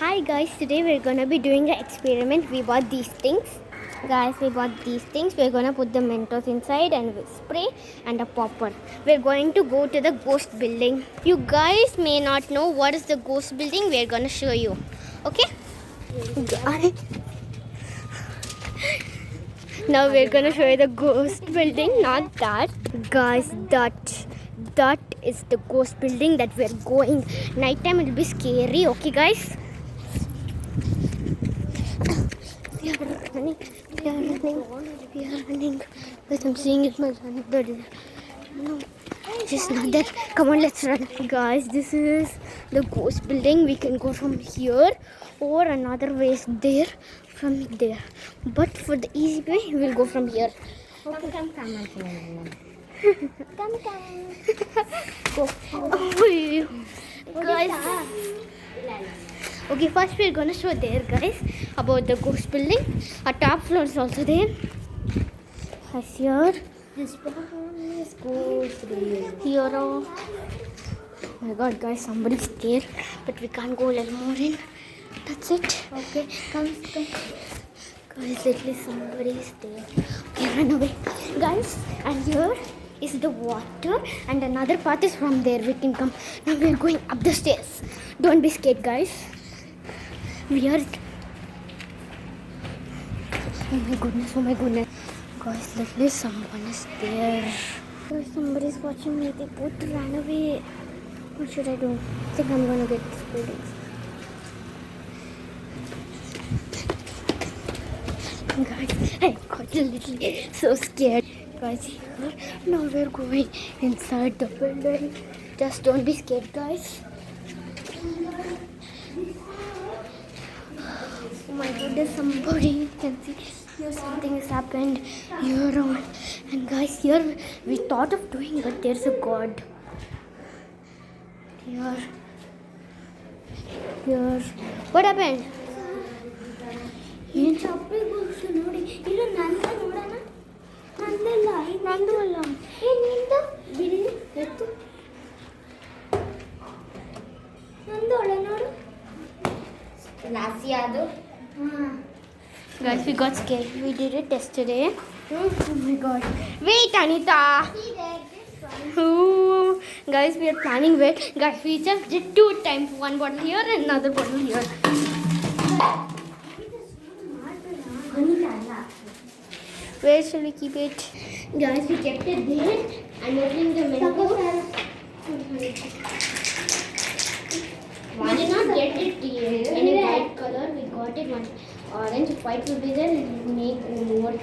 Hi guys, today we're gonna be doing an experiment. We bought these things. Guys, we bought these things. We're gonna put the Mentos inside and with spray and a popper. We're going to go to the ghost building. You guys may not know what is the ghost building. We're gonna show you. Okay? Now we're gonna show you the ghost building, not that. Guys, that is the ghost building that we're going. Nighttime it will be scary, okay guys? We are running. But I'm seeing it, my son. No, just not that. Come on, let's run. Guys, this is the ghost building. We can go from here or another way is there from there. But for the easy way, we'll go from here. Okay. Come. Go. Oh, guys. Okay, first we're gonna show there, guys, about the ghost building. Our top floor is also there. As here. Here. Oh my God, guys, somebody's there, but we can't go a little more in. That's it. Okay, come. Guys, literally somebody is there. Okay, run away, guys. And here is the water, and another path is from there. We can come. Now we're going up the stairs. Don't be scared, guys. We are. Oh my goodness. Guys, literally someone is there. Guys, somebody is watching me. They both ran away. What should I do? I think I'm gonna get this building. Guys, I got a little so scared. Guys, here now we're going inside the building. Just don't be scared, guys. Oh my goodness, somebody can see here something has happened here on. And guys, here we thought of doing, but there's a god. Here. What happened? ಇದು ನಂದ ನೋಡೋಣ ನಂದಲ್ಲ ನಂದು ಅಲ್ಲ ನಿಂದು ಬಿಡಿ ಎತ್ತು ನಂದು ಒಳ್ಳೆ ನೋಡು ರಾಸಿ ಅದು Guys, we got scared. We did it yesterday. Oh my God. Wait, Anita. Oh, guys, we are planning where. Guys, we just did 2 times. One bottle here and another bottle here. Where shall we keep it? Guys, we kept it there. I'm opening the menu. We did not get it in a white color. We got it one orange. If white will be there, it will make more.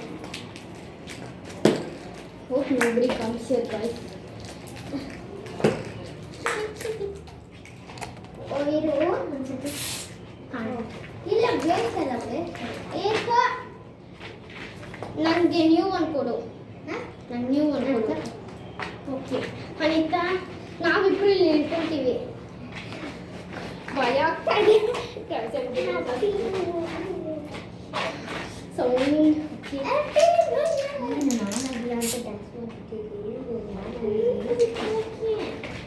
Hope nobody comes here, guys. ನನಗೆ new one ಕೊಡು ನಾನು new one ಕೊಡು okay Anita ನಾವಿಬ್ರು ಇಲ್ಲಿ ನಿಂತ್ಕೊಳ್ತೀವಿ ಭಯ ಆಗ್ತಾ ಇದೆ sound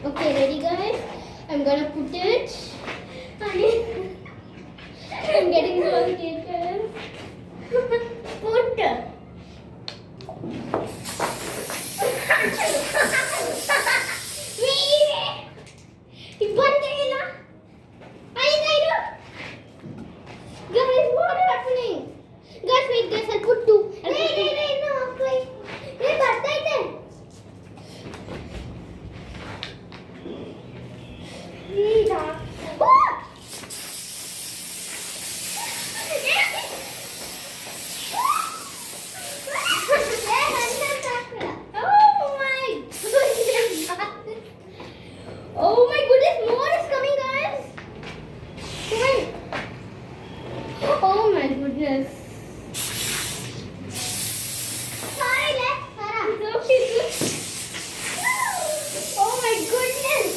okay ready guys I am gonna put it I'm getting so scared. Put. Guys, what is happening? Guys, wait, guys, I'll put 2. Wait, no, okay. Wait, ಬರ್ತಾ ಇದೆ. Oh my goodness, more is coming, guys. Come on. Oh my goodness. Sorry, let's Sarah. Okay, good. Oh my goodness.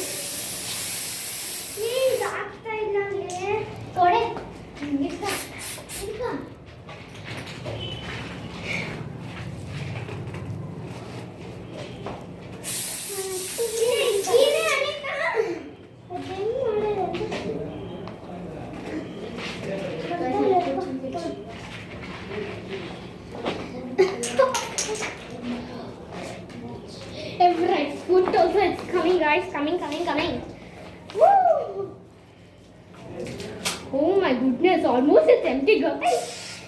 Please, ಆಗ್ತಾ ಇಲ್ಲ ಅಂದ್ರೆ ಕೊಡೆ. ಇಂಗಿಕ. guys, coming. Woo! Oh my goodness, almost it's empty, guys.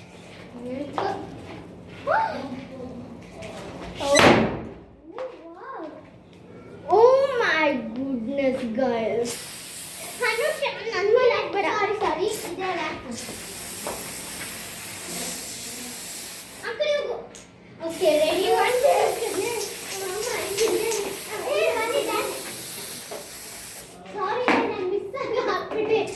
Oh my goodness, guys. Sorry. Okay, ready? 1, 2, 3. Sorry, I missed it.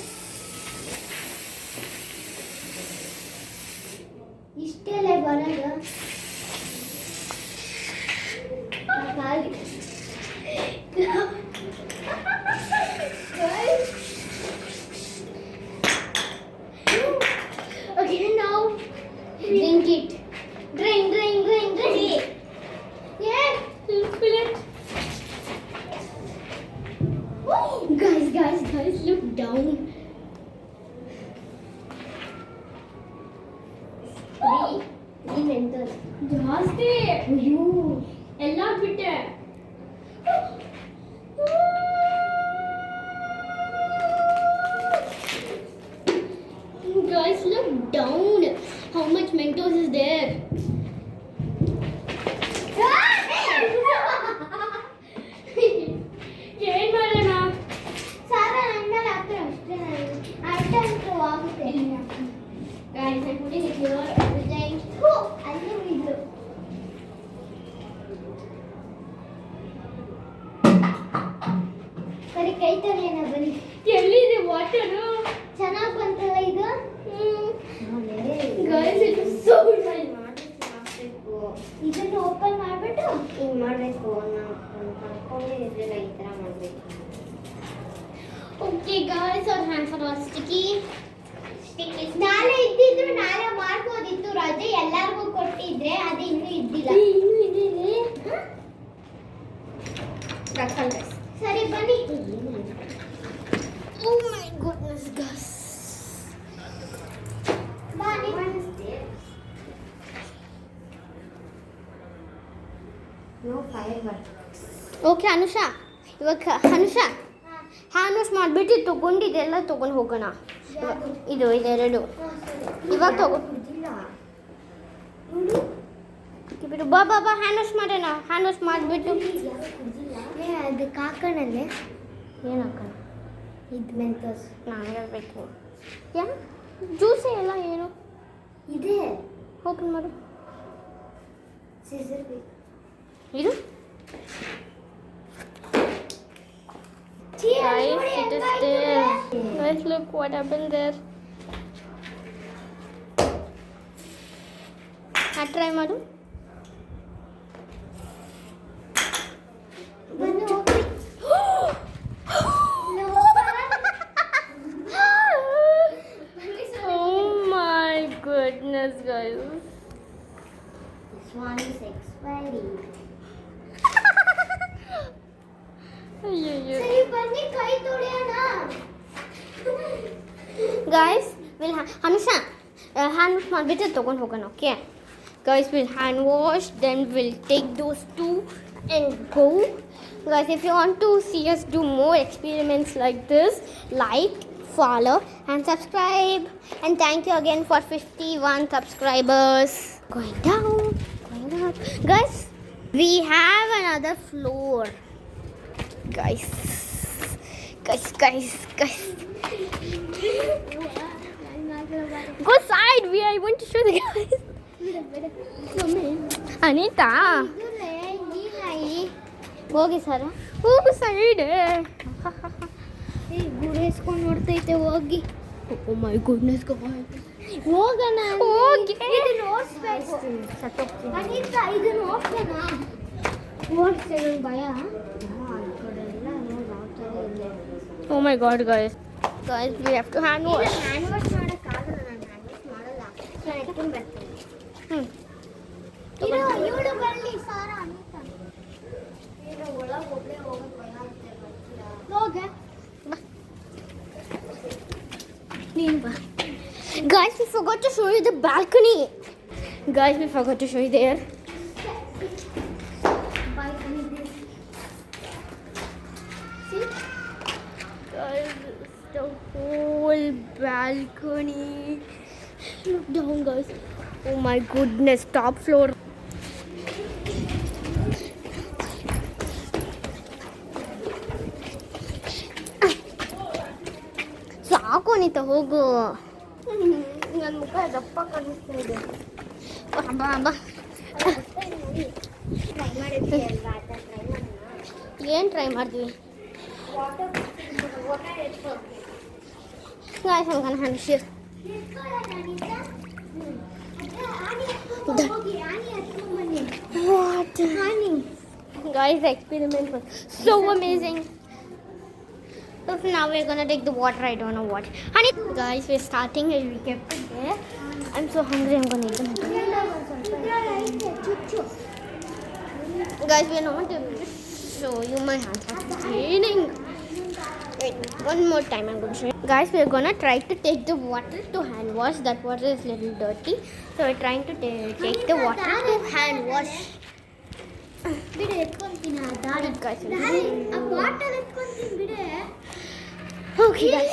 ಇಷ್ಟೆಲ್ಲ ಬರೋದು Okay, now drink it. Drink. Yeah, fill it. Guys, look down. Three mentors. ಜಾಸ್ತಿ ಅಯ್ಯೋ ಎಲ್ಲ ಬಿಟ್ಟೆ. Guys, look down. How much Mentos is there? ಏನ್ ಮಾಡೋಣ? ಸಾರ ನನ್ಮೇಲೆ ಹಾಕ್ತಾರೆ ಅಷ್ಟೇ. ಅರ್ಧ ಅಂತೂ ಆಗುತ್ತೆ. Guys, I'm putting it here. Everything. ಅಲ್ಲೇ ಬಿದ್ದು. ಸರಿ ಕೈ ತೊಳೆಯೋಣ ಬನ್ನಿ. ಎಲ್ಲಿದೆ ವಾಟರು? ಚೆನ್ನಾಗಿ ಬಂತಲ್ಲ ಇದು? Guys, it is so nice. ಮಾಡಬೇಕು. ಇದನ್ನು ಓಪನ್ ಮಾಡ್ಬಿಟ್ಟು ಹಿಂಗ್ ಮಾಡಬೇಕು. ನಾನು ಅನ್ಕೊಂಡೇ ಇರಲಿಲ್ಲ ಈ ಥರ ಮಾಡಬೇಕು. Okay guys, our hands are all sticky. ನಾಳೆ ಇದ್ದಿದ್ರು ನಾಳೆ ಮಾಡ್ಬೋದಿತ್ತು. ರಜೆ ಎಲ್ಲರಿಗೂ ಕೊಟ್ಟಿದ್ರೆ ಅದು ಇನ್ನೂ ಇದ್ದಿಲ್ಲ. ಸರಿ ಬನ್ನಿ. Oh my goodness, guys. No fireworks. Okay Anusha, ಇವಾಗ ಅನುಷಾ ಹ್ಯಾಂಡ್ ವಾಶ್ ಮಾಡಿಬಿಟ್ಟು ತೊಗೊಂಡಿದ್ದೆಲ್ಲ ತೊಗೊಂಡು ಹೋಗೋಣ. ಇದು ಇದೆರಡು ಇವಾಗ ತಗೋ. ಬಿಟ್ಟು ಬಾ ಹ್ಯಾಂಡ್ ವಾಶ್ ಮಾಡೋಣ. ಹ್ಯಾಂಡ್ ವಾಶ್ ಮಾಡಿಬಿಟ್ಟು ಅದು ಕಾಕಣಲ್ಲೇ ಏನು ಹಾಕೋಣ? ಇದು ಮೆಂತೋಸ್ ನಾನು ಹೇಳ್ಬೇಕು. ಯಾ ಜ್ಯೂಸೇ ಎಲ್ಲ ಏನು ಇದೆ. ಓಪನ್ ಮಾಡು. ಸೀಸರ್ ಬೇಕು. ಇದು guys, it is there. Guys, look what happened there. try ಮಾಡು. Oh my goodness, guys. This one is expiring. ಸರಿ ಬನ್ನಿ ಕೈ ತೊಳೆಯೋಣ. Guys, we'll Hanusha hand wash ಮಾಡಿಬಿಟ್ಟು ತಗೊಂಡು ಹೋಗೋಣ. Okay guys, we'll hand wash, then we'll take those two and go. Guys, if you want to see us do more experiments like this, like, follow and subscribe. And thank you again for 51 subscribers. Going down, going up. Guys, we have another floor. Guys. Go side. I want to show the guys. Anita. ಹೋಗಿ ಸರ ಹೋಗು side. ಗುರೇಸ್ಕೊಂಡು ನೋಡ್ತೈತೆ ಹೋಗಿ. ಓ my goodness ಹೋಗೋಣ ಹೋಗಿ. ಇದನ್ನ ಓಡಿಸ್ಬೇಕು. ಅನಿತಾ ಇದನ್ನ ಓಡಿಸೋಣ. ಓಡಿಸ್ತೇನೆ ಭಯ. Oh my god, guys, we have to hand wash. Hand wash ಮಾಡೋಕ್ಕಾಗಲ್ಲ. ನಾನು ಹ್ಯಾಂಡ್ ವಾಶ್ ಮಾಡಲ್ಲ. ನಾನು ಎತ್ಕೊಂಡು ಬರ್ತೀನಿ. ಇವಳು ಬರಲಿ ಸಾರ. ಅನಿತಾ ಒಳಗೆ ಒಬ್ಬಳೇ ಹೋಗೋದು ಭಯ ಆಗುತ್ತೆ. ಬರ್ತೀರಾ? ಹೋಗ ನೀನು ಬಾ. Guys, we forgot to show you the balcony. Guys, we forgot to show you there. balcony. Look down, guys. Oh my goodness, top floor. ಸಾಕು ಅನಿತಾ, ಹೋಗು. ನನ್ನ ಮುಖ ದಪ್ಪ ಕಾಣಿಸ್ತಾ ಇದೆ. ಬಾ ಬಾ. ಟ್ರೈ ಮಾಡಿದ್ವಿ ಅಲ್ವಾ, ಟ್ರೈ ಮಾಡೋಣ. ಏನು ಟ್ರೈ ಮಾಡಿದ್ವಿ? Water guys, I'm gonna hand share. What? Guys, the experiment was so amazing. So now we're gonna take the water. I don't know what. Honey, guys, we're starting and we kept it there. I'm so hungry. I'm gonna eat them. Guys, we're not able to show you my hands are cleaning. Wait, one more time I'm going to show you. Guys, we're gonna try to take the water to hand wash. That water is little dirty, so we're trying to take the water to hand wash. ಬಿಡು, ಎತ್ಕೊಂತೀನಿ ಆ ದಾರಿ. Guys, ಆ bottle ಎತ್ಕೊಂತೀನಿ ಬಿಡೆ. okay, guys.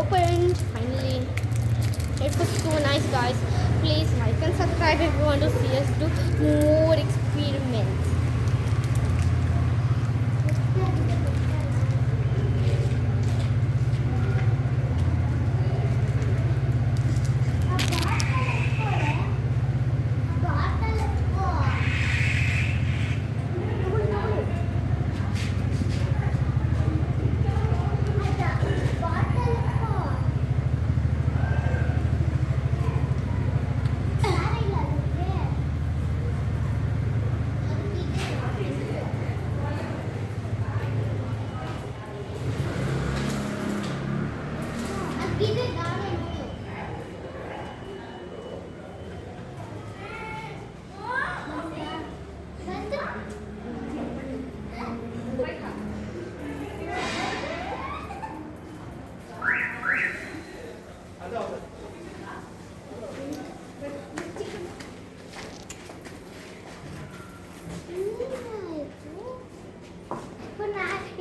Open. Finally, it was so nice, guys. Please like and subscribe if you want to see us do more experiments.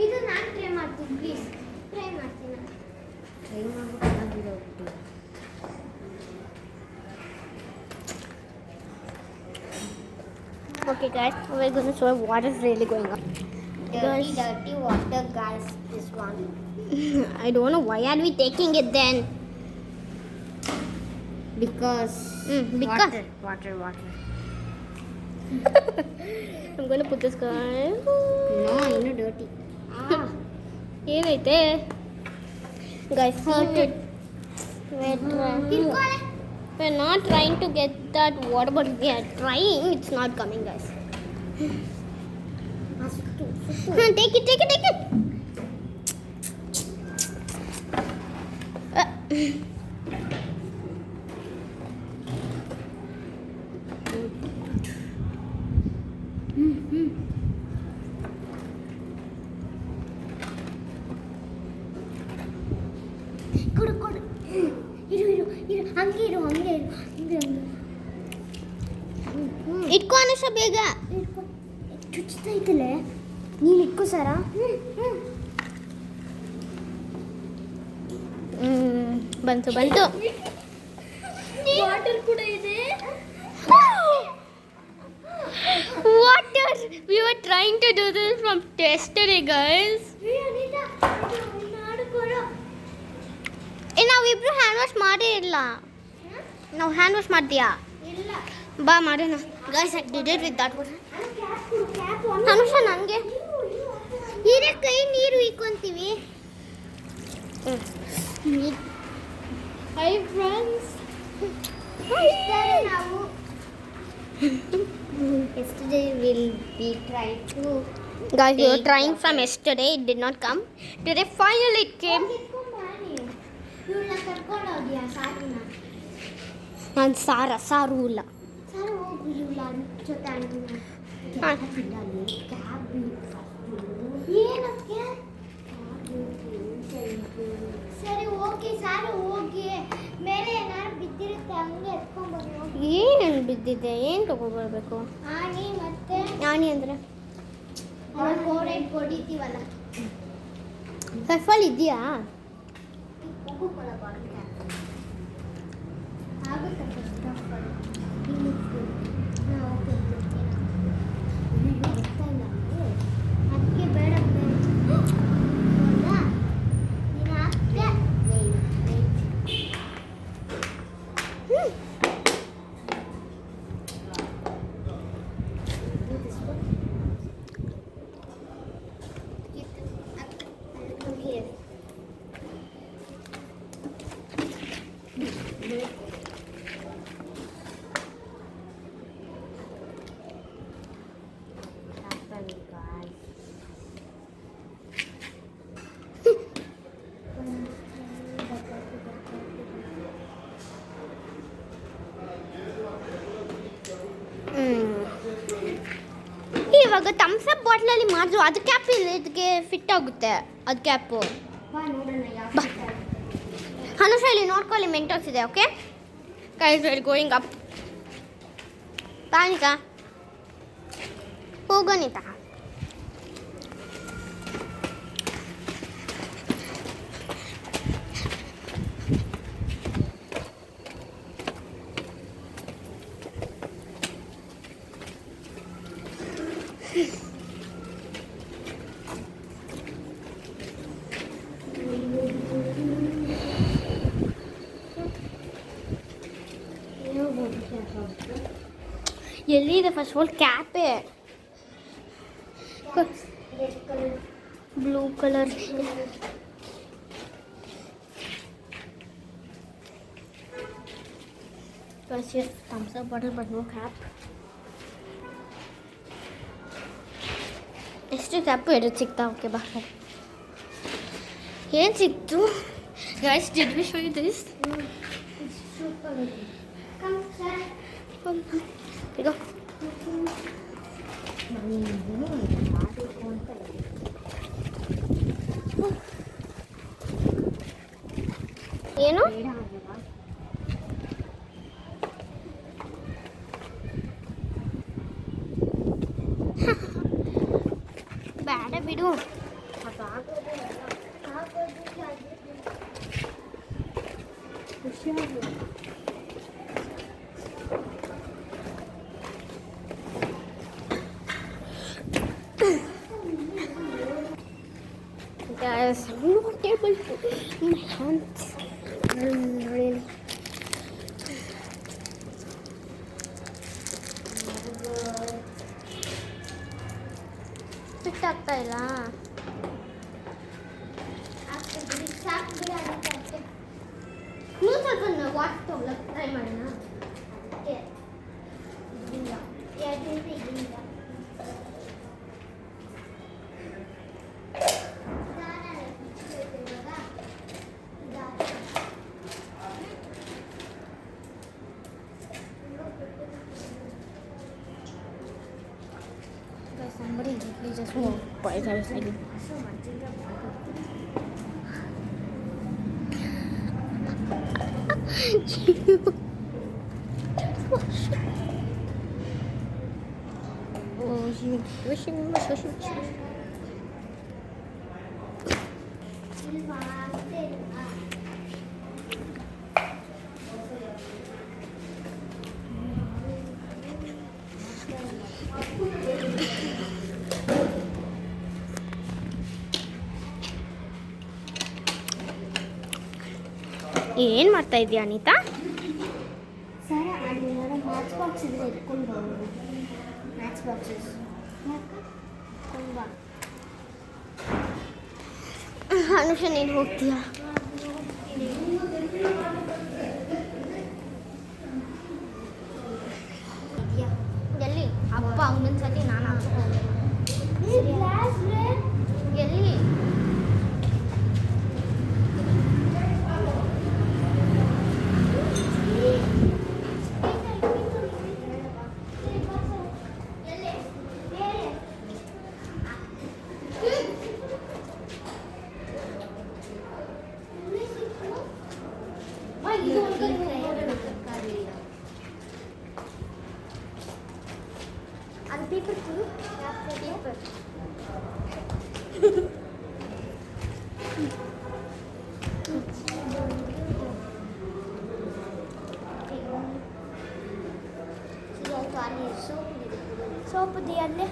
ಇದು ನಾನು try ಮಾಡ್ತೀನಿ, please try ಮಾಡ್ತೀನಿ. Okay, guys, we're going to show what is really going on. Dirty water, guys, this one. I don't know why are we taking it then. Because Because water. I'm going to put this guy. No, ಇನ್ನು dirty. ಏನೈತೆ guys, Hurt it. we're not trying to get that water, but we are trying. It's not coming, guys. Take it. ಕೊಡು ಇರು ಹಂಗೆ ಇರು ಇಟ್ಕೋ ಅನುಷ ಬೇಗ. ಚುಚ್ಚುತ್ತೈತಲೆ, ನೀನು ಇಟ್ಕೋ ಸಾರಾ. ಬಂತು ವಾಟರ್ ಕೂಡ ಇದೆ. Water! We were trying to do this from yesterday, guys. ನಾವಿಬ್ರು ಹ್ಯಾಂಡ್ ವಾಶ್ ಮಾಡೇ ಇಲ್ಲ. ನಾವು ಹ್ಯಾಂಡ್ ವಾಶ್ ಮಾಡ್ತೀಯಾ? ಇಲ್ಲ, ಬಾ ಮಾಡೋಣ. Guys, I did it with that water. Anusha ನನಗೆ ಹೀರೆ ಕೈ ನೀರು ಇಕ್ಕೊಂತೀವಿ. Hi friends. ನಾವು yesterday will be trying to Guys, we were trying from yesterday. It did not come. Today finally it came. ಇವಳನ್ನ ಕರ್ಕೊಂಡು ಹೋದ್ಯಾ ಸಾರಿನ? ನಾನು ಸಾರು ಇಲ್ಲ. ಸಾರು ಹೋಗು, ಇವಳ ಜೊತೆ ಅಂಟಿನ ಏನಕ್ಕೆ ಸರಿ ಓಕೆ ಸಾರು ಹೋಗಿ ಮೇಲೆ ಏನಾದ್ರು ಬಿದ್ದಿರುತ್ತೆ ಹಂಗೆ ಎತ್ಕೊಂಡು ಬನ್ನಿ ಹೋಗಿ. ಏನೇನು ಬಿದ್ದಿದೆ? ಏನು ತಗೊಬರ್ಬೇಕು? ಆಣಿ ಮತ್ತೆ ಆಣಿ ಅಂದರೆ ಗೋಡೆ ಹೊಡಿತೀವಲ್ಲ ಸರ್ಫಲ್ ಇದೆಯಾ? ಉಪ್ಪು ಕೂಡ ಬಾಕಿ ಆಗುತ್ತೆ ಅದಕ್ಕೆ ಬೇಡ ಇವಾಗ ಥಮ್ಸ್ ಅಪ್ ಬಾಟ್ಲಲ್ಲಿ ಮಾಡಿದ್ರು ಅದು ಕ್ಯಾಪ್ ಇದಕ್ಕೆ ಫಿಟ್ ಆಗುತ್ತೆ. ಅದು ಕ್ಯಾಪು ಬಾ ಅನುಷ ಇಲ್ಲಿ ನೋಡ್ಕೊಳ್ಳಿ ಮೆಂಟೋಸ್ ಇದೆ. Okay guys we are going up. ಪಾನಿಕಾ ಹೋಗೋಣಿತ. ಎಲ್ಲಿದೆ ಫಸ್ಟ್ ಆಫ್ ಆಲ್ ಕ್ಯಾಪೇ? Blue colour Thums Up bottle but no cap. ಎಷ್ಟು ಕ್ಯಾಪು ಎರಡು ಸಿಗ್ತಾ? ಓಕೆ ಬಾ ಏನು ಸಿಕ್ತು guys? Did we show you this? ಈಗ ಏನು ಬೇಡ ಬಿಡು. Guys, I'm not able to. My hands really. Fit ಆಗ್ತಾ ಇಲ್ಲ. ನೀವು ಸ್ವಲ್ಪ ವಾಟ್ ತೊಗೊಳಕ್ಕೆ ಟ್ರೈ ಮಾಡೋಣ. Somebody literally just walked by. I was like, oh, he wishing me wishing. ಏನು ಮಾಡ್ತಾ ಇದೀಯ ಅನಿತಾ? ಸರ್ ಅಲ್ಲಿ ಮ್ಯಾಚ್ ಬಾಕ್ಸ್ ಇದ್ರೆ ಇಟ್ಕೊಂಡು ಹೋಗೋದು. ಮ್ಯಾಚ್ ಬಾಕ್ಸಸ್ ತುಂಬ ಅನುಷ ನೀನು ಹೋಗ್ತೀಯಾ? ಎಲ್ಲಿ ಅಪ್ಪ ಅವನೊಂದ್ಸತಿ ನಾನು ಎಲ್ಲಿ ಅದು ಪೇಪರ್ ಕೊಡು ಪೇಪರ್ ಸೋಪ್ ಅಲ್ಲೇ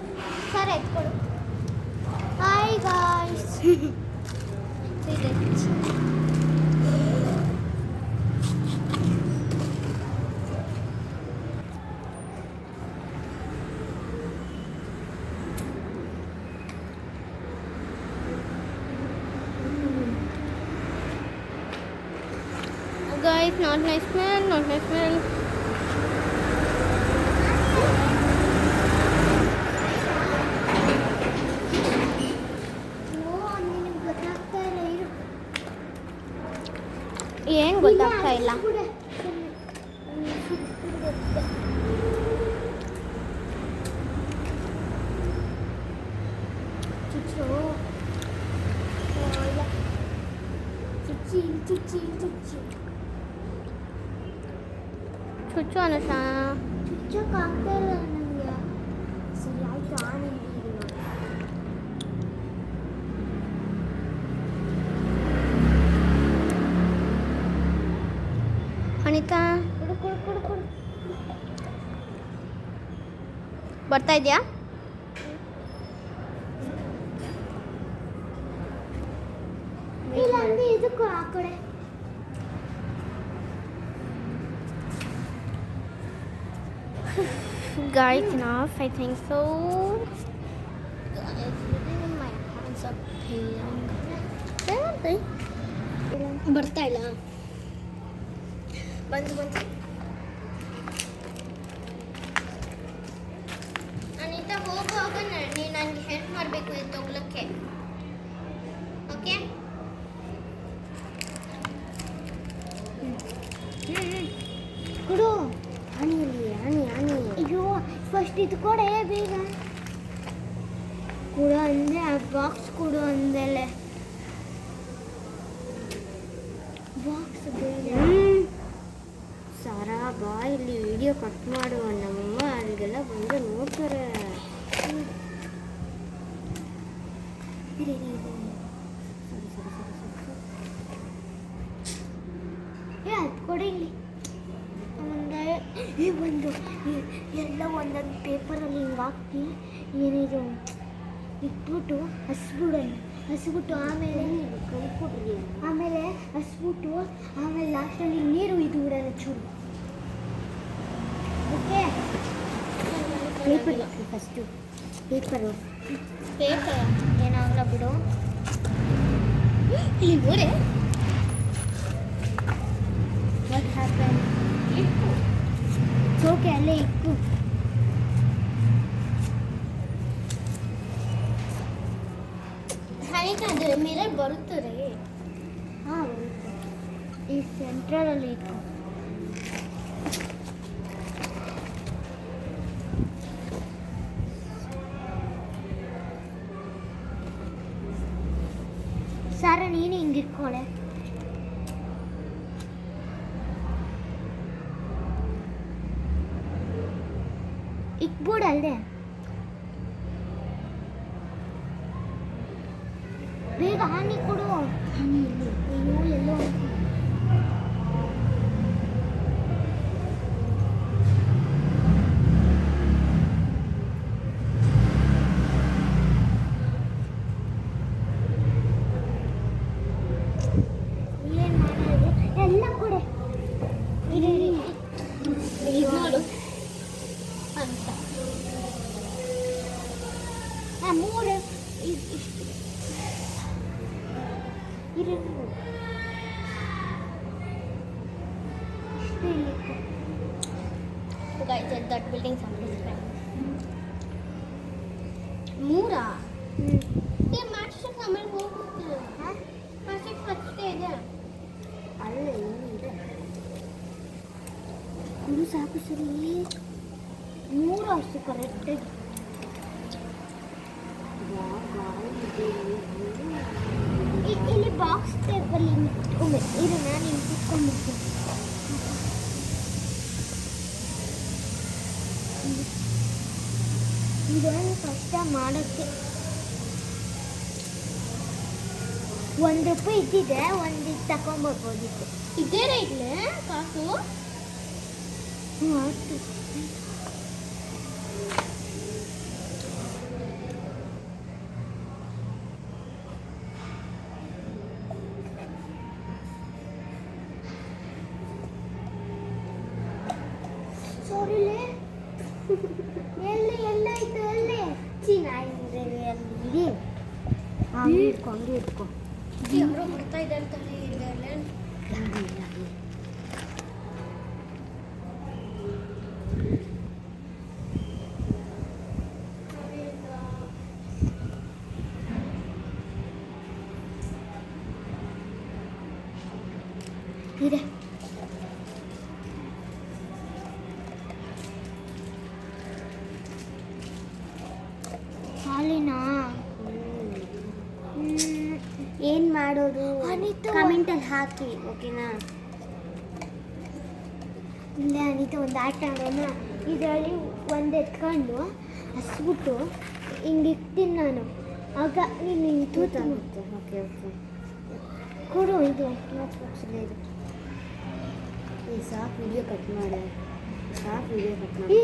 ಸರ್ ಎತ್ಕೊಡು hi guys Guys, not nice smell, not nice smell. ಏನು ಗೊತ್ತಾಗ್ತಾ ಇಲ್ಲ. ಚುಚ್ಚು ಅನುಷಾ ಚುಚ್ಚಕ್ಕಾಗ್ತಾ ಇಲ್ಲ ನನಗೆ. ಸರಿ ಆಯ್ತು ಆಮೇಲೆ ಅನಿತಾ ಕೊಡು ಕೊಡು ಕೊಡು ಕೊಡು. ಬರ್ತಾ ಇದೆಯಾ? ಇಲ್ಲ ಅಂದ್ರೆ ಇದಕ್ಕೂ ಆ ಕಡೆ Guys, enough. I think so. Guys, my hands are peeling. ಬರ್ತಾ ಇಲ್ಲ. ಬಂತು ಬಂತು. ಅನಿತಾ ಹೋಗುವಾಗ ನೀನು ನನಗೆ ಹೆಲ್ಪ್ ಮಾಡಬೇಕು ಇದು ತಗೊಳ್ಳೋಕ್ಕೆ. ಓಕೆ? ಕೊಡು. ಆನಿ ಅಯ್ಯೋ ಫಸ್ಟ್ ಇದು ಕೊಡೆ ಬೇಗ. ಕೊಡು ಅಂದೆ ಆ ಬಾಕ್ಸ್ ಕೊಡು ಅಂದೆಲೆ. ಬಾಕ್ಸ್ ಬೇಗ. ಸಾರಾ ಬಾ ಇಲ್ಲಿ ವಿಡಿಯೋ ಕಟ್ ಮಾಡುವ. ನಮ್ಮಮ್ಮ ಅಲ್ಲಿಗೆಲ್ಲ ಬಂದು ನೋಡ್ತಾರೆ. ಅದು ಕೊಡಿ ಇಲ್ಲಿ. ಒಂದು ಎಲ್ಲ ಒಂದೊಂದು ಪೇಪರಲ್ಲಿ ಹಿಂಗೆ ಹಾಕಿ ಏನಿದು ಇಟ್ಬಿಟ್ಟು ಹಸ್ಬಿಟ್ಟು ಆಮೇಲೆ ಕೈ ಕೊಡ್ರಿ. ಆಮೇಲೆ ಹಸ್ಬಿಟ್ಟು ಆಮೇಲೆ ಲಾಸ್ಟಲ್ಲಿ ನೀರು ಇದು ಬಿಡೋಣ ಚೂರು. ಓಕೆ ಪೇಪರ್ ಫಸ್ಟು ಪೇಪರ್ ಏನಾಗಲ್ಲ ಬಿಡು. ಇಲ್ಲಿ ಊರೇ ವಾಟ್ ಹ್ಯಾಪನ್? ಓಕೆ ಅಲ್ಲೇ ಇಕ್ಕು. ಅನಿತಾ ಅದು ಮಿರರ್ ಬರುತ್ತದೆ. ಹಾಂ ಬರುತ್ತೆ. ಈ ಸೆಂಟ್ರಲಲ್ಲಿ ಇಕ್ಕು. ಸಾರ ನೀನು ಹಿಂಗಿಟ್ಕೊಳೆ. ಇಕ್ಬೋರ್ಡ್ ಅಲ್ಲದೆ ಬೇಗ ಹಾನಿ ಕೊಡು. ಅಯ್ಯೋ ಎಲ್ಲೋ ಏನ್ ಮಾಡೋದು ಎಲ್ಲ ಕೊಡೆ. ಇದು ನೋಡು ಅಂತ ಮೂರು Guys, that building somebody is trying. ಮೂರಾ ಈ ಮ್ಯಾಟ್ರಿಕ್ಸ್ ಆಮೇಲೆ ಹೋಗುತ್ತೆ. ಮ್ಯಾಟ್ರಿಕ್ಸ್ ಅಷ್ಟೇ ಇದೆ. ಅಲ್ಲ ಏನಿದೆ ಇದು ಸಾಕು. ಸರಿ ಮೂರು ಅಷ್ಟು ಕರೆಕ್ಟಾಗಿ ಇಲ್ಲಿ ಬಾಕ್ಸ್ ಟೇಬಲ್ ಇಟ್ಕೊಂಡ್ಬಿಟ್ಟು ಇರು. ನಾನು ಇಲ್ಲಿ ಕುತ್ಕೊಂಡ್ಬಿಡ್ತೀನಿ. ಇದೊಂದು ಕಷ್ಟ ಮಾಡೋಕ್ಕೆ. ₹1 ಇದ್ದಿದೆ, ಒಂದು ತಗೊಂಬರ್ಬೋದಿತ್ತು. ಇದೇ ರೇಟ್ಲೆ ಕಾಸು. ಆಯ್ತು. ಸೋರಿಲೆ ಎಲ್ಲಾಯ್ತು ಎಲ್ಲಿ ಚೆನ್ನಾಗಿದೆ ಅಲ್ಲಿ ಹಂಗೆ ಇಟ್ಕೊ ಯಾರೋ ಬರ್ತಾ ಇದ್ದಾರೆ ತಾನೇ ಇಲ್ಲೇ. ಇದೆ ಹಾಲಿನಾ ಏನು ಮಾಡೋದು ಅನಿತಾ ಕಮೆಂಟಲ್ಲಿ ಹಾಕಿ ಓಕೆನಾ. ಇಲ್ಲ ಅನಿತಾ ಒಂದು ಆಟ ಆಡೋಣ. ಇದರಲ್ಲಿ ಒಂದು ಎತ್ಕೊಂಡು ಹಸ್ಬಿಟ್ಟು ಹಿಂಗೆ ಇಕ್ತೀನಿ ನಾನು, ಆಗ ನೀನು ಹಿಂಗೆ ತೂತಾಗುತ್ತೆ. ಓಕೆ ಓಕೆ ಕೊಡು ಇದು ಬಾಕ್ಸಲ್ಲೇ ಇದೆ. ಸಾಕು ವಿಡಿಯೋ ಕಟ್ ಮಾಡಿ, ಸಾಕು ವಿಡಿಯೋ ಕಟ್ ಮಾಡಿ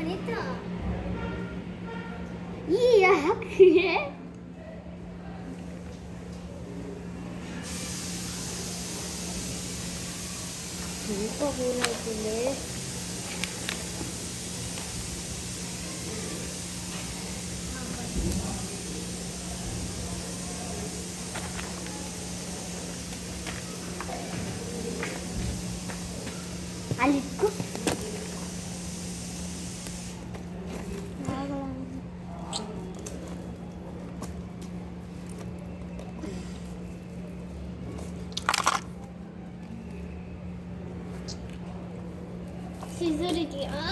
ಅನಿತಾ ಈ ಯಾಕೆ ಸ್ವಲ್ಪ ಹೂನಾಯ್ತಿದೆ. ಅಲ್ಲಿಟ್ಕೊ. ಸಿಸರ್ ಇದೆಯಾ?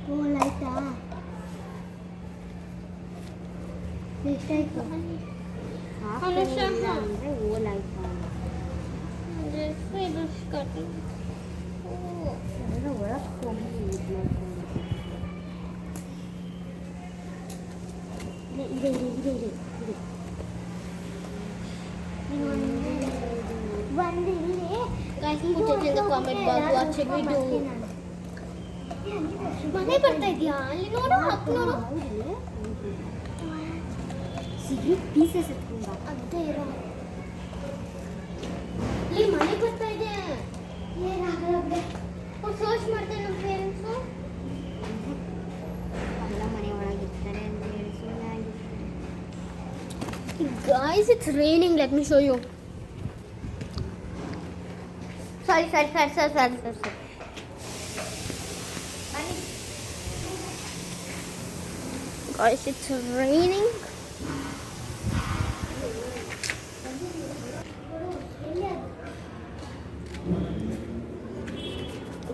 ಹೋಲ್ ಆಯ್ತಾ? ಎಷ್ಟಾಯ್ತು? ಅಂದರೆ ಹೋಲ್ ಆಯ್ತಾ? ಇದೆ ಇದೆ ಇದೆ ಇದೆ ಇದೆ ಒಂದು ಇಲ್ಲಿ. Guys, put it in the comment box. What should we do? ಮನೆ ಬರ್ತಾ ಇದೆಯಾ? ಅಲ್ಲಿ ನೋಡು, ಹತ್ತು ನೋಡು. ಸಿಗರೇಟ್ ಪೀಸಸ್ ಎತ್ಕೊಂಡ ಅದೇ ಇರೋ. ಇಲ್ಲಿ ಮನೆ ಬರ್ತಾ ಇದೆ. ಏನಾಗಲ್ಲ ಸರ್ಚ್ ಮಾಡ್ತಾರೆ ನಮ್ಮ ಪೇರೆಂಟ್ಸು. ಎಲ್ಲ ಮನೆ ಒಳಗಿರ್ತಾರೆ ಅಂತ ಹೇಳಿ ಸುಮ್ಮನೆ ಆಗಿರ್ತಾರೆ. Guys, it's raining. Let me show you. Sorry. Guys, it's raining.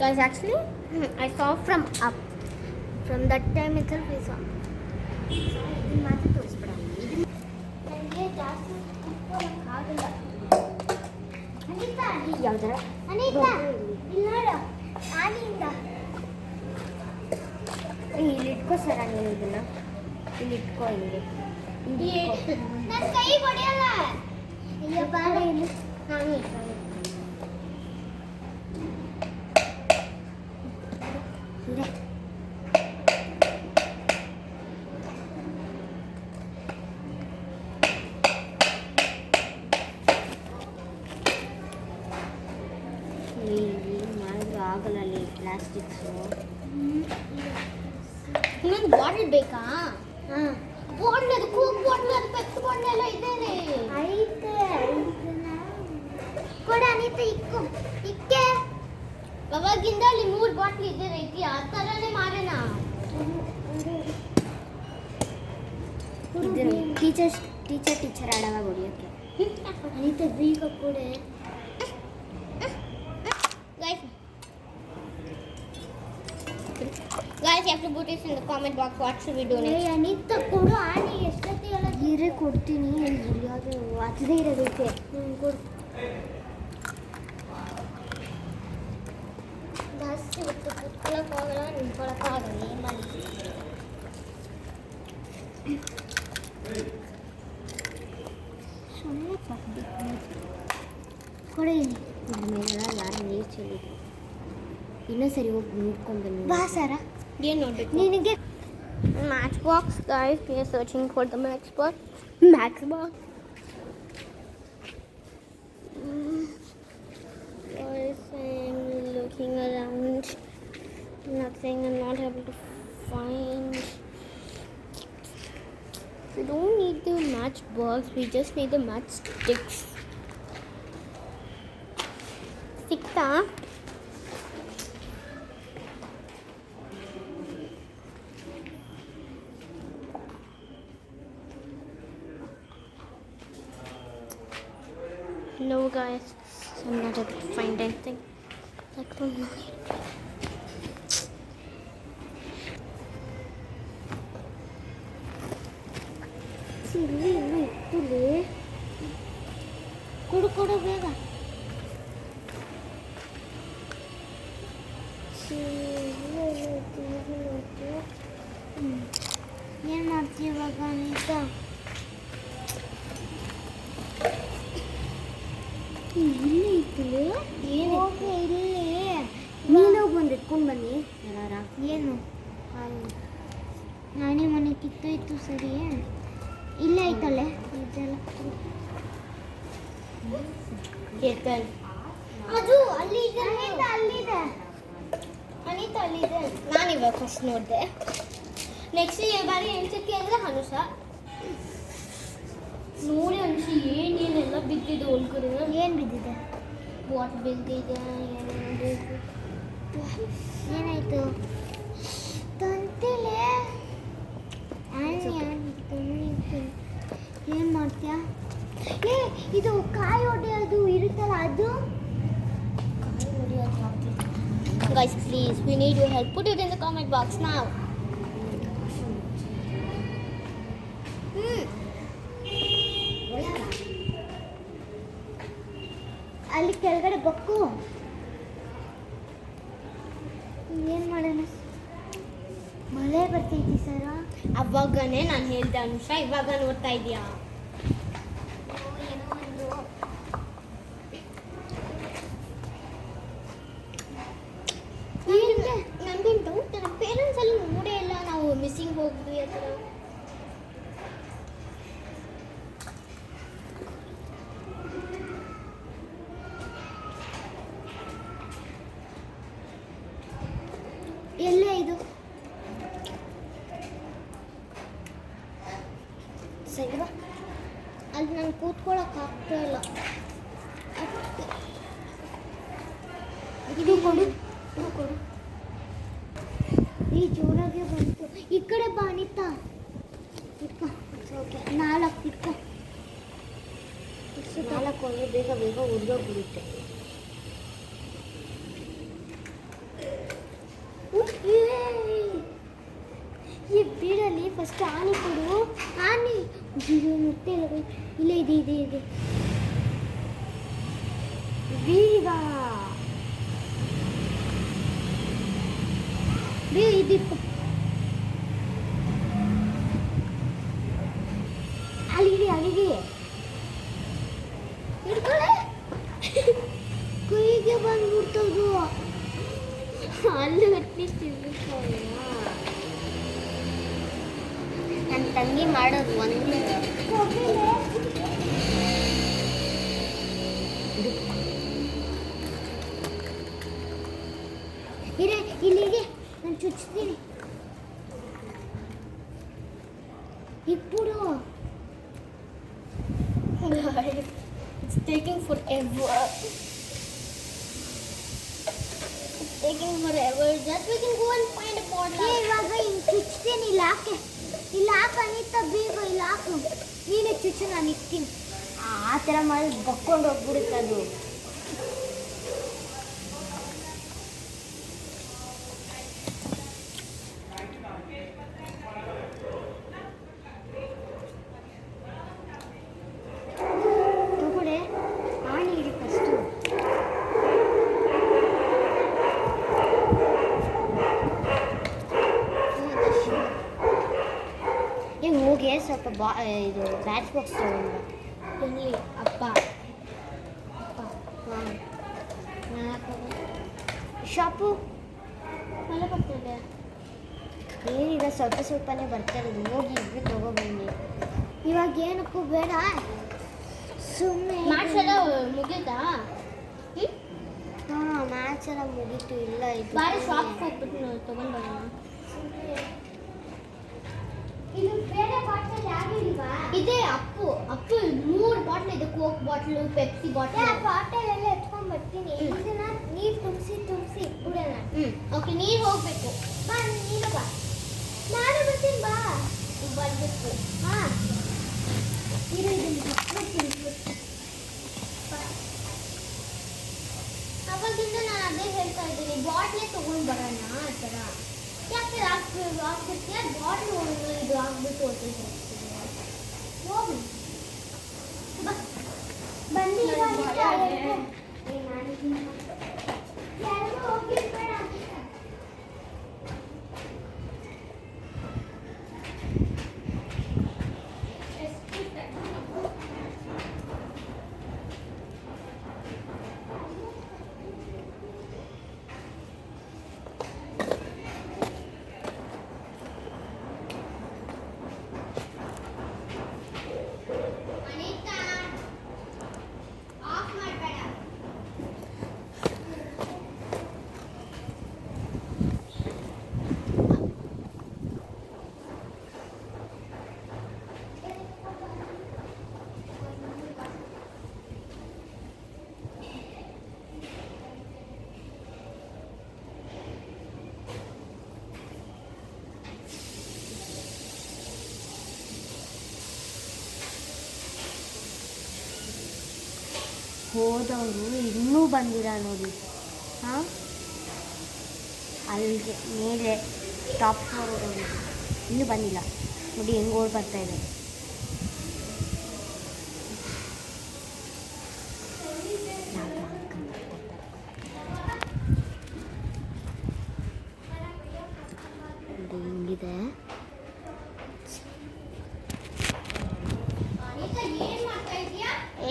Guys, actually, I saw from up. From that time itself, I saw. ಇದನ್ನ ಮಾತ್ರ ತೋರಿಸ್ಬಿಡ. ನನಗೆ ಜಾಸ್ತಿ ಕುತ್ಕೊಳ್ಳೋಕ್ಕಾಗಲ್ಲ. ಅನಿತಾ ಯಾವ್ದಾರ ಅನಿತಾ ಇಲ್ಲಿ ನೋಡು ಆನಿಂದ ಇಲ್ಲಿ ಇಟ್ಕೋ ಸರ್. ನೀನು ಇದನ್ನ ಇಲ್ಲಿ ಇಟ್ಕೋ. ಹಿಂಗೆ ನನ್ನ ಕೈ ಹೊಡೆಯಲ್ಲ. ಅಯ್ಯೋ ಬಾರ ಇಲ್ಲಿ ನಾನು ಇಟ್ಕೊಂಡು ಇದೆ. ಮಾಡಿದ್ರು ಆಗಲ್ಲ ಅಲ್ಲಿ ಪ್ಲಾಸ್ಟಿಕ್ಸು. ಇನ್ನೊಂದು ಬಾಟಲ್ ಬೇಕಾ? ಹಾಂ ಬಾಟ್ಲ್ ಅದು ಕೂಕ್ ಬಾಟ್ಲ್ ಅದು ಪೆಪ್ಸಿ ಬಾಟ್ಲ್ ಎಲ್ಲ ಇದೆ. ಐತೆ ಕೊಡ ಅನಿತಾ ಇಕ್ಕು ಇಕ್ಕೆ. ಅವಾಗಿಂದ ಅಲ್ಲಿ 3 ಬಾಟ್ಲ್ ಇದೆ ಐತಿ. ಆ ಥರನೇ ಮಾಡೋಣ. ಟೀಚರ್ ಆಡವಾಗ ಹೊಡಿಯೋಕ್ಕೆ. ಅನಿತಾ ಬೀಗ ಕೊಡೆ. Guys, you have to put it in the comment box. What should we do next? Anita ಕೊಡು ಆನಿ ಎಷ್ಟೊತ್ತಿ ಎಲ್ಲ ಹೀರೆ ಕೊಡ್ತೀನಿ. ಅದು ಹಚ್ಚದೇ ಇರೋದೈತೆ. ಕೊಡು ಜಾಸ್ತಿ ಹೊತ್ತು ಕುತ್ಕೊಳ್ಳೋಕ್ಕಾಗಲ್ಲ, ನಿಂತ್ಕೊಳ್ಳೋಕ್ಕಾಗಲ್ಲ. ಏನು ಮಾಡಿ ಸುಮ್ಮನೆ ಕೊಡಿ ಇದ್ರ ಮೇಲೆಲ್ಲ ಯಾರು ನೀರು ಚೆಲ್ಲಿದ್ರು. ಇನ್ನೊಂದು ಸರಿ ಹೋಗಿ ನೋಡ್ಕೊಂಡು ಬನ್ನಿ. ಬಾ ಸರ. ಏನು ನೋಡ್ಬೇಕು ನಿನಗೆ Matchbox, guys. We are searching for the Matchbox. Guys, I'm looking around. Nothing. I'm not able to find. We don't need the matchbox. We just need the matchsticks. Sikta. No, guys. I'm not able to find anything. Like one more. ಇಲ್ಲಿ ಇನ್ನೂ ಇತ್ತುಲಿ. ಕೊಡು ಬೇಗ. ಏನು ಮಾಡ್ತೀವಿ ಇವಾಗ ಅನಿತಾ? ಇಲ್ಲಿ ಇತ್ತುಲಿ. ಏನು ಇಲ್ಲಿ ನೀನು ಬಂದು ಎತ್ಕೊಂಡು ಬನ್ನಿ ಎಲ್ಲಾರ. ಏನು ನಾನೇ ಮನೆ ಕಿತ್ತೋಯ್ತು. ಸರಿ ಇಲ್ಲೇ ಐತಲ್ಲೇ ಇದೆಲ್ಲ. ಅದು ಅಲ್ಲಿ ಇದೆ. ಅಲ್ಲಿದೆ ಅನಿತಾ ಅಲ್ಲಿದೆ. ನಾನು ಇವಾಗ ಫಸ್ಟ್ ನೋಡಿದೆ. ನೆಕ್ಸ್ಟ್ ಈ ಬಾರಿ ಎಣ್ಸಕ್ಕೆ ಅಂದರೆ ಹನುಷ ನೋಡಿ. ಹನುಷ ಏನೇನೆಲ್ಲ ಬಿದ್ದಿದೆ ಒಳ್ಕಡೆ. ಏನು ಬಿದ್ದಿದೆ? ವಾಟ್ ಬಿದ್ದಿದೆ, ಏನಾಯ್ತು? ತಂತಿಲೆ ಏನು ಮಾಡ್ತೀಯಾ? ಇದು ಕಾಯಿ ಹೊಡೆಯೋದು ಇರುತ್ತಲ್ಲ ಅದು. Guys, please, we need your help. Put it in the comment box now. ಅಲ್ಲಿ ಕೆಳಗಡೆ ಬಕ್ಕು. ಏನು ಮಾಡೋಣ? ಮಳೆ ಬರ್ತೈತಿ ಸರ. ಅವಾಗನೇ ನಾನು ಹೇಳ್ದೆ ಅನುಷಾ, ಇವಾಗ ನೋಡ್ತಾ ಇದೀಯಾ? ನನಗೊಂದು ಡೌಟ್. ನನ್ನ ಪೇರೆಂಟ್ಸ್ ಅಲ್ಲಿ ನೋಡೇ ಇಲ್ಲ ನಾವು ಮಿಸ್ಸಿಂಗ್ ಹೋಗಿದ್ವಿ ಆ ಥರ. ಎಲ್ಲೇ ಇದು? ಸರಿ ಬಾ. ಅಲ್ಲಿ ನಾನು ಕೂತ್ಕೊಳ್ಳೋಕೆ ಆಗ್ತಾ ಇಲ್ಲ. ಇದು ಕೊಡು. ಈ ಜೋರಾಗೆ ಬಂತು. ಈ ಕಡೆ ಬಾ ಅನಿತಾ. ಇಟ್ಕೊ. ಓಕೆ 4 ಇಟ್ಕೊ. 4 ಅಂದರೆ ಬೇಗ ಉರ್ದೋಗ್ಬಿಡುತ್ತೆ. ಈ ಬೀಡಲ್ಲಿ ಫಸ್ಟ್ ಆನೆ ಕೊಡು. ಆನೆ ಮತ್ತೆ ಇಲ್ಲೇ ಇದೆ. ಬೀಗ ಇದಿತ್ತು. ಅಲ್ಲಿಗೆ ಹಿಡ್ಕೊಳ್ಳೆ. ಕೈಗೆ ಬಂದ್ಬಿಡ್ತದು. ಅಲ್ಲಿ ಅಟ್ಲೀಸ್ಟ್ ಇರ್ಬೇಕಲ್ಲ. ನನ್ನ ತಂಗಿ ಮಾಡೋದು ಒಂದು ಇಲ್ಲಿಗೆ ನಾನು ಚುಚ್ತೀನಿ. ಇಪ್ಪುಡು. It's taking forever. Just we can go and find a bottle. ಇವಾಗ ಹಿಂಗೆ ಚುಚ್ತೀನಿ. ಇಲ್ಲ ಹಾಕು ಅನಿತಾ. ಬೇಗ ಇಲ್ಲ ಹಾಕು. ನೀನೇ ಚುಚ್ಚು, ನಾನು ಇಕ್ತೀನಿ. ಆ ಥರ ಮಾಡಿ ಬಕ್ಕೊಂಡು ಹೋಗ್ಬಿಡುತ್ತೆ ಅದು. ತಗೊಡೆ. ಆಣಿ ಇಡಿ ಫಸ್ಟು. ಸ್ವಲ್ಪ ಇದು ಬ್ಯಾಚ್ ಬಾಕ್ಸ್ ತಗೊಂಡ ಎಲ್ಲಿ ಅಪ್ಪ ಹಾಂ ಶಾಪು ಮಳೆ ಬರ್ತಿದೆ. ಏನಿಲ್ಲ ಸ್ವಲ್ಪನೇ ಬರ್ತಾ ಇರೋದು. ಹೋಗಿ ಇಬ್ಬರು ತಗೊಬನ್ನಿ. ಇವಾಗ ಏನಕ್ಕೂ ಬೇಡ, ಸುಮ್ಮನೆ ಮ್ಯಾಚ್ ಎಲ್ಲ ಮುಗೀತಾ? ಹಾಂ ಮ್ಯಾಚ್ ಎಲ್ಲ ಮುಗೀತು. ಇಲ್ಲ ಇದು ಬಾರಿ ಶಾಪ್ಗೆ ಹೋಗ್ಬಿಟ್ಟು ತೊಗೊಂಡು ಬರೋಣ. ಇದು ಬೇರೆ ಬಾಟಲ್ ಯಾರು ಇಲ್ವಾ? ಇದೇ ಅಪ್ಪು 3 ಬಾಟ್ಲ್ ಇದೆ. Coke bottle, Pepsi bottle. Bottle ಎಲ್ಲ ಎತ್ಕೊಂಡ್ ಬರ್ತೀನಿ. ಇದನ್ನ ನೀರು ತುಂಬಿಸಿ ಇಟ್ಬಿಡೋಣ. ಓಕೆ, ನೀರು ಹೋಗ್ಬೇಕು. ಬಾ ನೀನು ಬಾ, ನಾನು ಬರ್ತೀನಿ. ಬಾ ಬರ್ಬೇಕು. ಹಾಂ ಇರು, ಇದನ್ನು ಹಾಕ್ಬಿಡ್ತೀನಿ. ಅವಾಗಿಂದ ನಾನು ಅದೇ ಹೇಳ್ತಾ ಇದ್ದೀನಿ, ಬಾಟ್ಲೇ ತೊಗೊಂಡು ಬರೋಣ ಆ ಥರ. ಯಾಕೆ ಆಗ್ತಿರ್ತೀಯ ಬಾಟ್ಲು ಇದು ಆಗ್ಬಿಟ್ಟು ಹೋಗ್ತೀನಿ. ಹೋಗಿ ಬನ್ನಿ. ಯಾರು ಹೋಗಿರ್ಬೇಡ. ಹೋದವರು ಇನ್ನೂ ಬಂದಿಲ್ಲ ನೋಡಿ. ಹಾಂ ಅಲ್ಲಿಗೆ ಮೇಲೆ ಟಾಪ್ ಫ್ಲೋರ್ ಹೋಗಿ ಇನ್ನೂ ಬಂದಿಲ್ಲ ನೋಡಿ. ಹೆಂಗೆ ಓಡ್ ಬರ್ತಾ ಇದೆ. ಹೆಂಗಿದೆ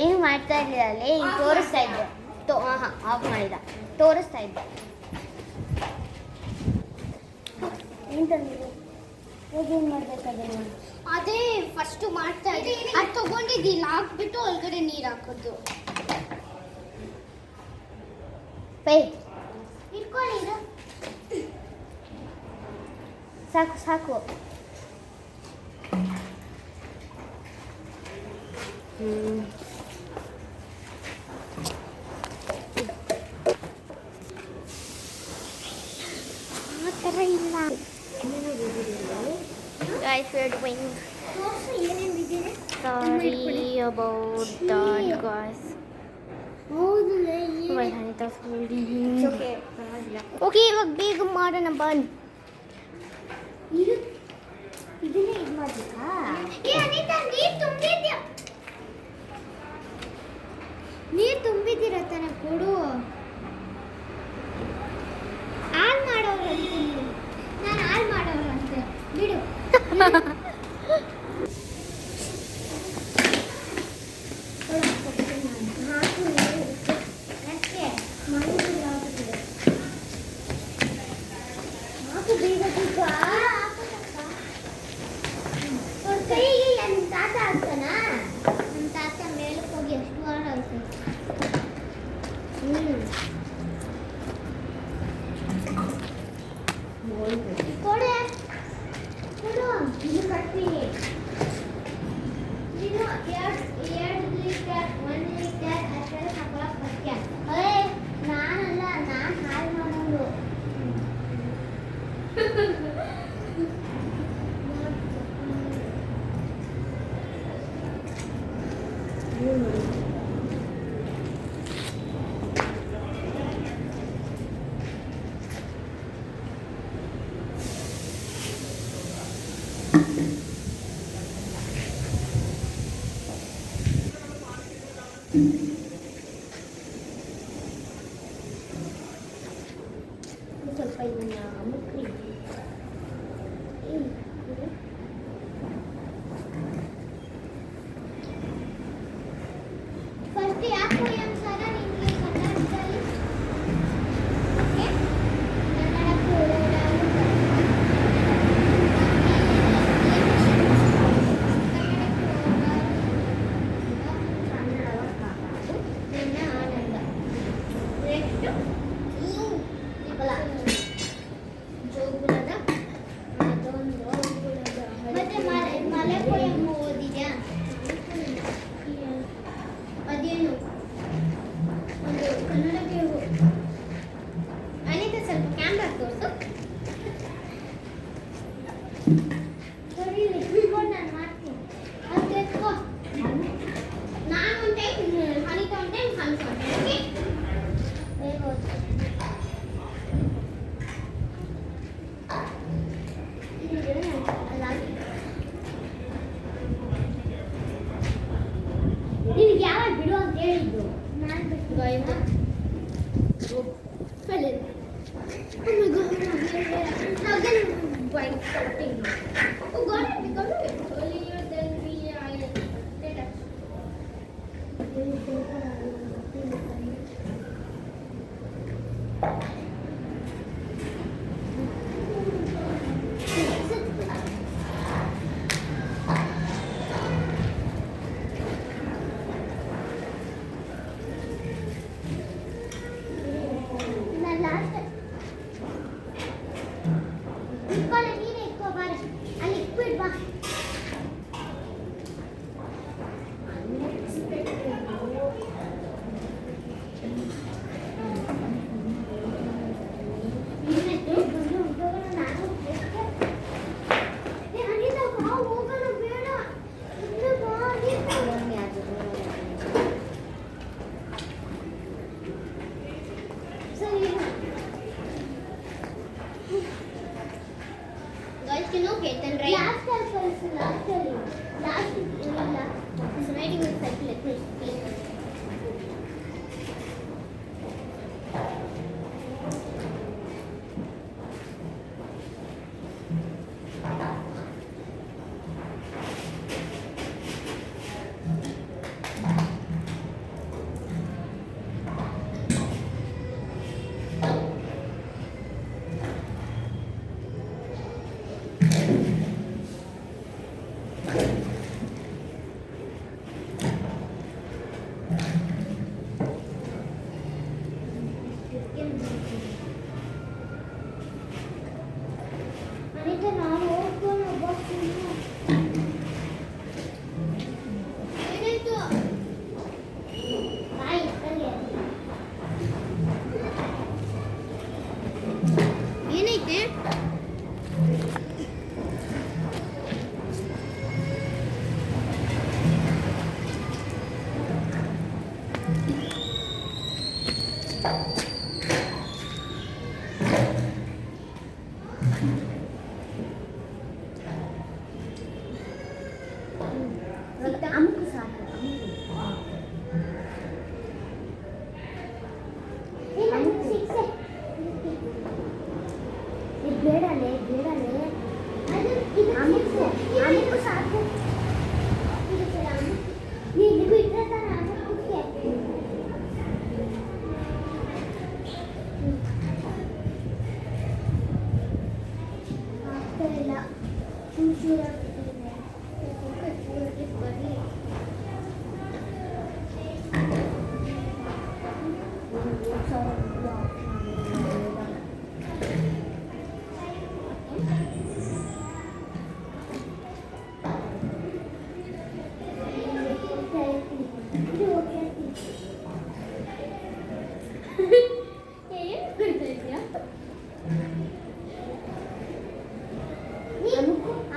ಏನು ಮಾಡ್ತಾ ಇರಲಿಲ್ಲ ಅಲ್ಲೇ, ಹಿಂಗೆ ತೋರಿಸ್ತಾ ಇದ್ದೆ. ಹಾಂ ಆಫ್ ಮಾಡಿದ, ತೋರಿಸ್ತಾ ಇದ್ದೆ. ಏನು ತಂದಿದೆ? ಹೇಗೆ ಏನು ಮಾಡಬೇಕಾದ್ರೆ ಅದೇ ಫಸ್ಟು ಮಾಡ್ತಾ ಇದ್ದೀನಿ. ಅದು ತೊಗೊಂಡಿದ್ದಿಲ್ಲ, ಹಾಕ್ಬಿಟ್ಟು ಒಳಗಡೆ ನೀರು ಹಾಕೋದು. ಪೇ ಇಟ್ಕೊಳ್ಳಿ. ಸಾಕು ಸಾಕು. ಆ ಥರ ಇಲ್ಲ. Guys, we're doing ಏನೇನು ಬಿದ್ದಿದೆ? sorry about that, guys. ಹೌದು Well, Anita's holding. ಓಕೆ, ಪರವಾಗಿಲ್ಲ. Okay, ಇವಾಗ ಬೇಗ ಮಾಡೋಣ ಬನ್ನಿ. ಇದನ್ನೇ ಇದು ಮಾಡಬೇಕಾ? ಅನಿತಾ, ನೀರು ತುಂಬಿದ್ದೀರ ತಾನೆ, ಕೊಡು. ಆನ್ ಮಾಡೋರು ಅಂತೀನಿ. ನಾನು ಆನ್ ಮಾಡೋರು ಅಂತೆ. ಬಿಡು. ಕೈಗೆ ನನ್ನ ತಾತ ಆಗ್ತಾನ. ನಮ್ಮ ತಾತ ಮೇಲಕ್ಕೆ ಹೋಗಿ ಎಷ್ಟು ವಾರ ಆಯ್ತು. ಕೊಡೆ ಕೊಡು, ಇದು ಕಟ್ತೀನಿ. ನೀನು ಎರಡು ಲೀಟರ್ 1 ಲೀಟರ್ ಅಷ್ಟೆಲ್ಲ ತಗೊಳಕ್ ಬರ್ತೀಯ. ನಾನಲ್ಲ, ನಾನು ಹಾಳು ಮಾಡೋದು. ಸ್ವಲ್ಪ ಇದನ್ನ ಮುಕ್ಳಿ. fell in. Oh my god, now again white shouting. Oh god, we got it earlier than we did it. Guys, you know Ketan, right? Last is riding with cycle. Let me explain. Anita, ನಾನು ಹೋಗ್ಕೊಂಡು ಹೋಗ್ತೀನಿ. ಏನಾಯ್ತು? ಬಾಯ್ ಕಲಿಯ. ಏನೈತೆ? ಅಮುಕು ಸಾಕು. ಬೇಡಲೇ ಅಮುಕು ಸಾಕು. ನೀನು ಬಿಟ್ಟರೆ ತಾನೆ ಅಮುಕಕ್ಕೆ ಆಗ್ತಾಯಿಲ್ಲ. ಚೂರಾಗ್ತಿದೆ. ಬರಲಿ.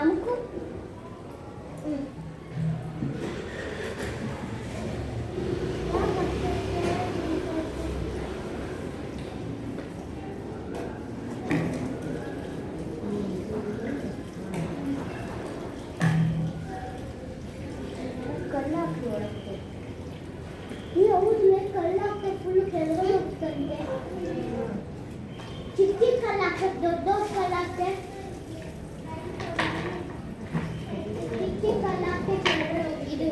ಅಮುಕು ಕಳ್ಳಾಕಿ ಒಳಗೆ ಈ ಹೌದು ಕಳ್ಳಾಕ ಫುಲ್ ಕೆಳಗಡೆ ಹೋಗ್ತಂತೆ. ಚಿಕ್ಕ ಚಿಕ್ಕ ಕಳ್ಳಾಕ ದೊಡ್ಡ ಕಳ್ಳಾಕ ಚಿಕ್ಕ ಕಳ್ಳಾಕ ಕೆಳಗಡೆ ಹೋಗಿದೆ.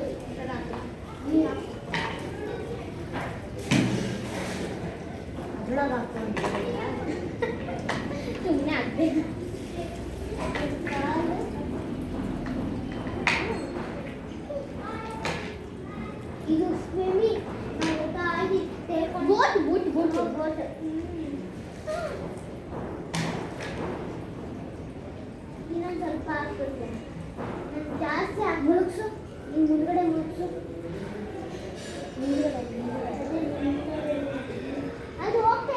ಸುಮ್ಮನೆ ಆಗ್ಬೇಕು. ಇದು ಸ್ವಿಮ್ಮಿಂಗ್ ಬೋಟ್ ಇನ್ನೊಂದು ಸ್ವಲ್ಪ ಹಾಕ್ಬಿಟ್ಟೆ. ನಾನು ಜಾಸ್ತಿ ಆಗಿ ಮುಳುಗ್ಸು. ನೀನು ಮುಂದ್ಗಡೆ ಮುಳುಗ್ಸು. ಅದು ಹೋಗ್ತಾ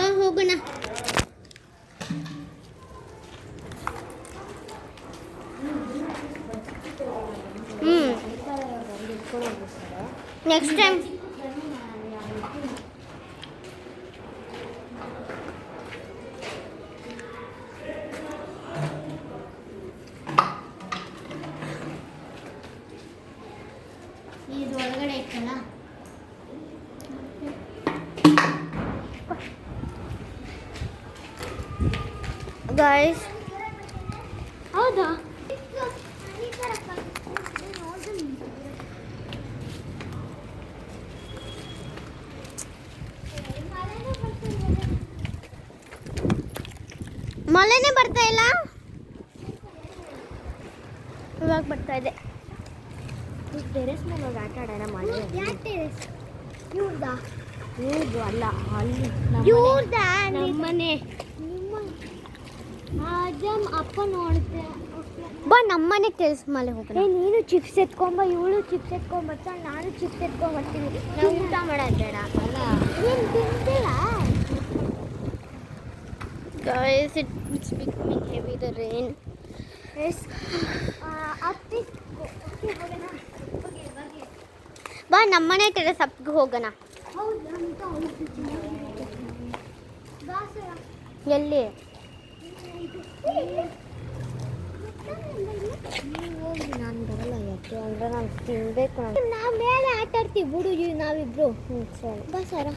ಬಾ ಹೋಗೋಣ. ನೆಕ್ಸ್ಟ್ ಟೈಮ್ ಇದು ಒಳಗಡೆ ಇತ್ತಲ್ಲ. ಗೈಸ್ ಹೌದಾ ಮಳೆನೇ ಬರ್ತಾ ಇಲ್ಲ, ಇವಾಗ ಬರ್ತಾ ಇದೆ. ಟೆರೆಸ್ ಮೇಲೆ ಹೋಗಿ ಆಟ ಆಡೋಣ. ಮಳೆ ಇವ್ರದಾ? ಇವ್ರದ್ದು ಅಲ್ಲ, ಅಲ್ಲಿ ಇವ್ರದಾ? ನಮ್ಮನೆ. ನಿಮ್ಮ ಅಜ್ಜಮ್ಮ ಅಪ್ಪ ನೋಡುತ್ತೆ. ಬಾ ನಮ್ಮನೆ ಟೆರೆಸ್ ಮೇಲೆ ಹೋಗೋಣ. ನೀನು ಚಿಪ್ಸ್ ಎತ್ಕೊಂಬ, ಇವಳು ಚಿಪ್ಸ್ ಎತ್ಕೊಂಬರ್ತಾಳೆ, ನಾನು ಚಿಪ್ಸ್ ಎತ್ಕೊಂಬರ್ತೀನಿ. ನಾವು ಊಟ ಮಾಡೋದು ಬೇಡ ಅಲ್ಲ. ಏನು ತಿಂತೀರ? Guys, it's becoming heavy, the rain. Yes ಅತ್ತಿ ಹೋಗೋಣ. ಬಾ ನಮ್ಮನೆ ಟೆರೆಸ್ ಅಪ್ಗೆ ಹೋಗೋಣ. ಹೌದು ಅಂತ ಎಲ್ಲಿ? ಹೋಗಿ ನಾನು ಬರಲ್ಲ. ಯಾಕೆ ಅಂದರೆ ನಾನು ತಿನ್ಬೇಕು. ನಾವು ಮೇಲೆ ಆಟ ಆಡ್ತೀವಿ ಬಿಡು ನಾವಿಬ್ರು. ಸರಿ ಬಾ ಸರ.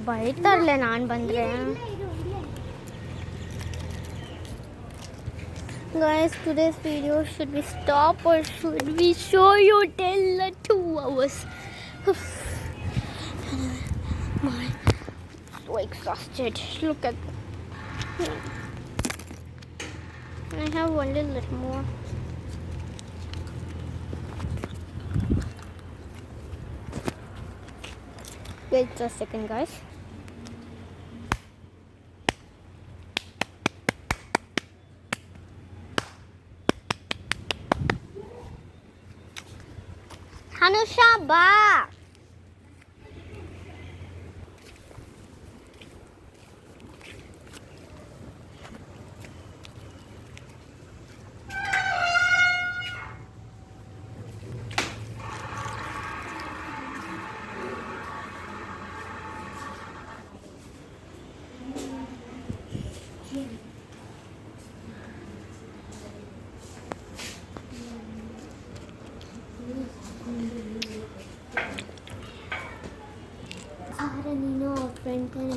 ಬೈತಾರಲ್ಲ ನಾನು ಬಂದರೆ. Guys, today's video, should we stop or should we show you till 2 hours? My, so exhausted. Look at. I have one little more. Wait a second, guys. Hanusha, ba. ಸಾರ ನೀನು ಫ್ರೆಂಡ್ ತಾನೆ